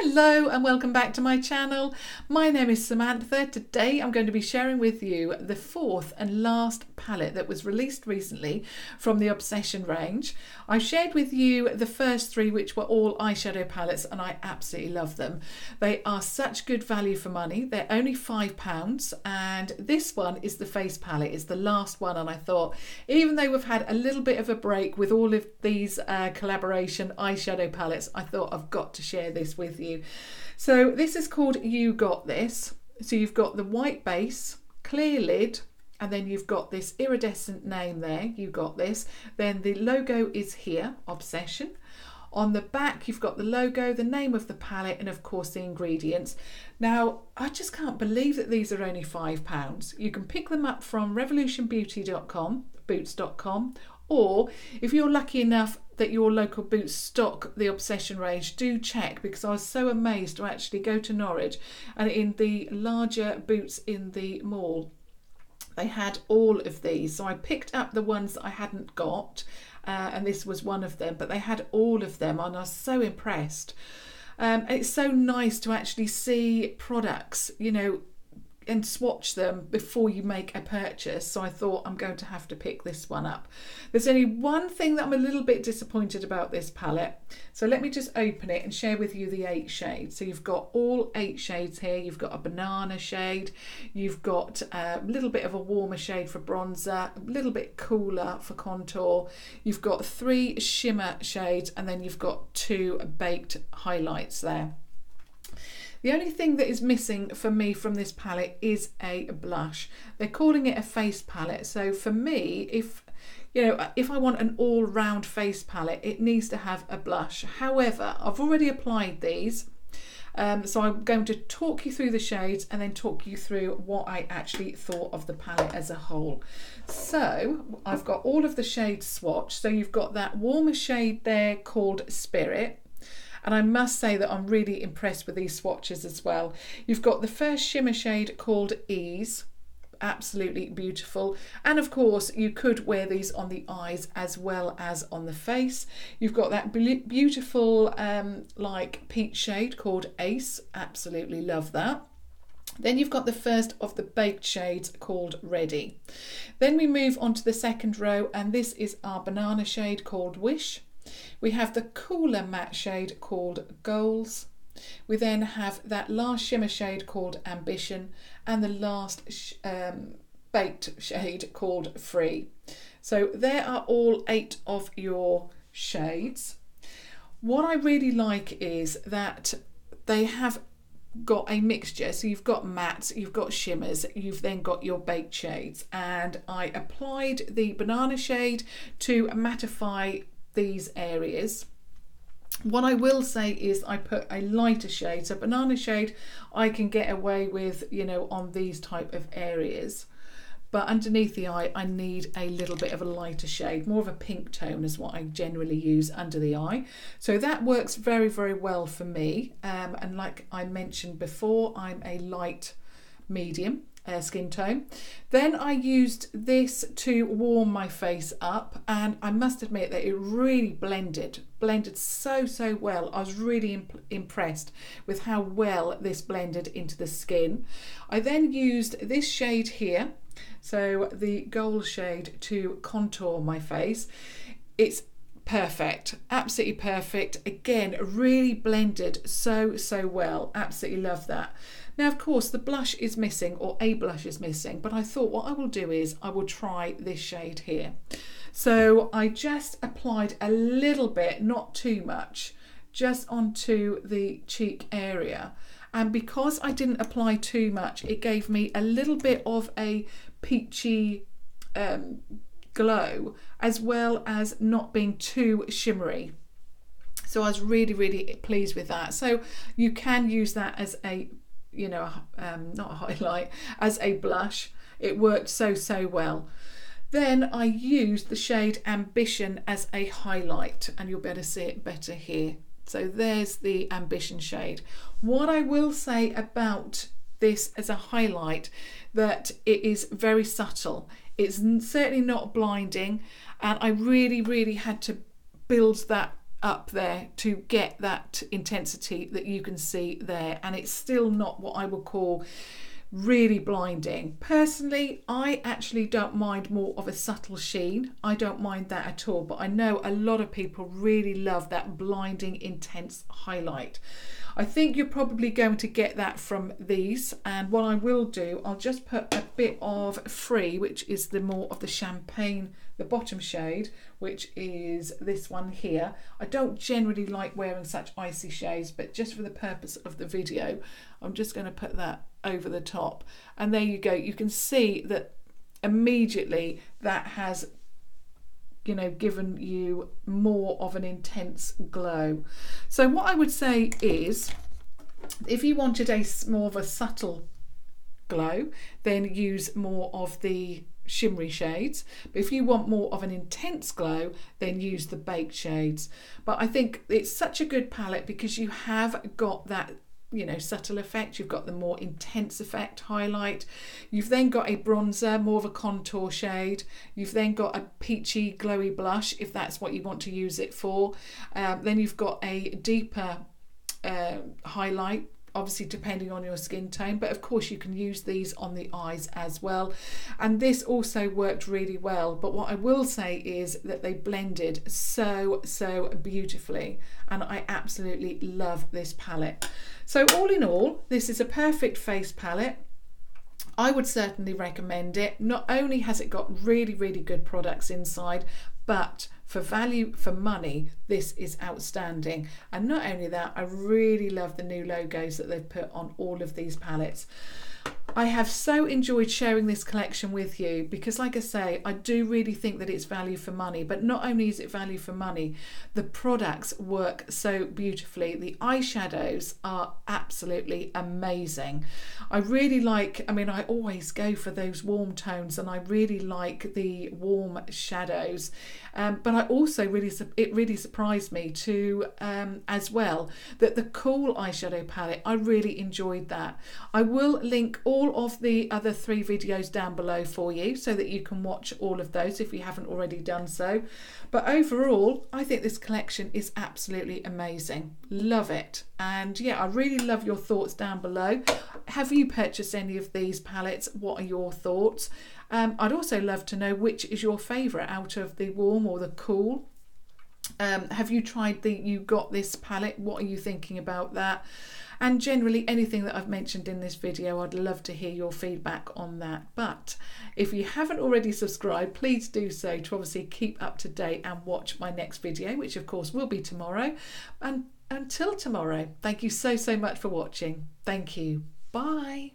Hello and welcome back to my channel. My name is Samantha. Today I'm going to be sharing with you the fourth and last palette that was released recently from the Obsession range. I shared with you the first three, which were all eyeshadow palettes, and I absolutely love them. They are such good value for money. They're only £5, and this one is the face palette. It's the last one, and I thought, even though we've had a little bit of a break with all of these collaboration eyeshadow palettes, I thought I've got to share this with you. So this is called You Got This. So you've got the white base, clear lid, and then you've got this iridescent name there, You Got This. Then the logo is here, Obsession. On the back you've got the logo, the name of the palette, and of course the ingredients. Now I just can't believe that these are only £5. You can pick them up from revolutionbeauty.com, boots.com, or if you're lucky enough that your local Boots stock the Obsession range, do check, because I was so amazed to actually go to Norwich and in the larger Boots in the mall they had all of these. So I picked up the ones that I hadn't got, and this was one of them, but they had all of them and I was so impressed. And it's so nice to actually see products, you know, and swatch them before you make a purchase. So I thought I'm going to have to pick this one up. There's only one thing that I'm a little bit disappointed about this palette. So let me just open it and share with you the 8 shades. So you've got all 8 shades here. You've got a banana shade, you've got a little bit of a warmer shade for bronzer, a little bit cooler for contour, you've got 3 shimmer shades, and then you've got 2 baked highlights there. The only thing that is missing for me from this palette is a blush. They're calling it a face palette. So for me, if I want an all-round face palette, it needs to have a blush. However, I've already applied these. So I'm going to talk you through the shades and then talk you through what I actually thought of the palette as a whole. So I've got all of the shades swatched. So you've got that warmer shade there called Spirit. And I must say that I'm really impressed with these swatches as well. You've got the first shimmer shade called Ease, absolutely beautiful. And of course, you could wear these on the eyes as well as on the face. You've got that beautiful like peach shade called Ace, absolutely love that. Then you've got the first of the baked shades called Ready. Then we move on to the second row, and this is our banana shade called Wish. We have the cooler matte shade called Goals. We then have that last shimmer shade called Ambition, and the last baked shade called Free. So there are all 8 of your shades. What I really like is that they have got a mixture. So you've got mattes, you've got shimmers, you've then got your baked shades, and I applied the banana shade to mattify these areas. What I will say is I put a lighter shade, so banana shade I can get away with, you know, on these type of areas, but underneath the eye I need a little bit of a lighter shade, more of a pink tone is what I generally use under the eye. So that works very, very well for me, and like I mentioned before, I'm a light medium skin tone. Then I used this to warm my face up, and I must admit that it really blended so well. I was really impressed with how well this blended into the skin. I then used this shade here, so the gold shade, to contour my face. It's perfect, absolutely perfect. Again, really blended so well, absolutely love that. Now of course the blush is missing, or a blush is missing, but I thought what I will do is I will try this shade here. So I just applied a little bit, not too much, just onto the cheek area, and because I didn't apply too much, it gave me a little bit of a peachy glow, as well as not being too shimmery. So I was really pleased with that. So you can use that as a, you know, not a highlight, as a blush. It worked so well. Then I used the shade Ambition as a highlight, and you'll be able to see it better here. So there's the Ambition shade. What I will say about this as a highlight, that it is very subtle. It's certainly not blinding, and I really had to build that up there to get that intensity that you can see there, and it's still not what I would call really blinding. Personally, I actually don't mind more of a subtle sheen. I don't mind that at all, but I know a lot of people really love that blinding intense highlight. I think you're probably going to get that from these, and what I will do, I'll just put a bit of Free, which is the more of the champagne, the bottom shade, which is this one here. I don't generally like wearing such icy shades, but just for the purpose of the video, I'm just going to put that over the top, and there you go. You can see that immediately that has, you know, given you more of an intense glow. So what I would say is, if you wanted a more of a subtle glow, then use more of the shimmery shades. But if you want more of an intense glow, then use the baked shades. But I think it's such a good palette because you have got that, you know, subtle effect, you've got the more intense effect highlight, you've then got a bronzer, more of a contour shade, you've then got a peachy glowy blush if that's what you want to use it for, then you've got a deeper highlight, obviously depending on your skin tone, but of course you can use these on the eyes as well, and this also worked really well. But what I will say is that they blended so beautifully, and I absolutely love this palette. So all in all, this is a perfect face palette. I would certainly recommend it. Not only has it got really good products inside, but for value for money, this is outstanding. And not only that, I really love the new logos that they've put on all of these palettes. I have so enjoyed sharing this collection with you because, like I say, I do really think that it's value for money. But not only is it value for money, the products work so beautifully. The eyeshadows are absolutely amazing. I really like, I mean, I always go for those warm tones, and I really like the warm shadows. But I also it really surprised me too, as well, that the cool eyeshadow palette, I really enjoyed that. I will link all of the other 3 videos down below for you so that you can watch all of those if you haven't already done so. But overall, I think this collection is absolutely amazing. Love it. And yeah, I really love your thoughts down below. Have you purchased any of these palettes? What are your thoughts? I'd also love to know which is your favourite out of the warm or the cool. Have you tried you got this palette? What are you thinking about that? And generally anything that I've mentioned in this video, I'd love to hear your feedback on that. But if you haven't already subscribed, please do so to obviously keep up to date and watch my next video, which of course will be tomorrow. And until tomorrow, thank you so much for watching. Thank you. Bye.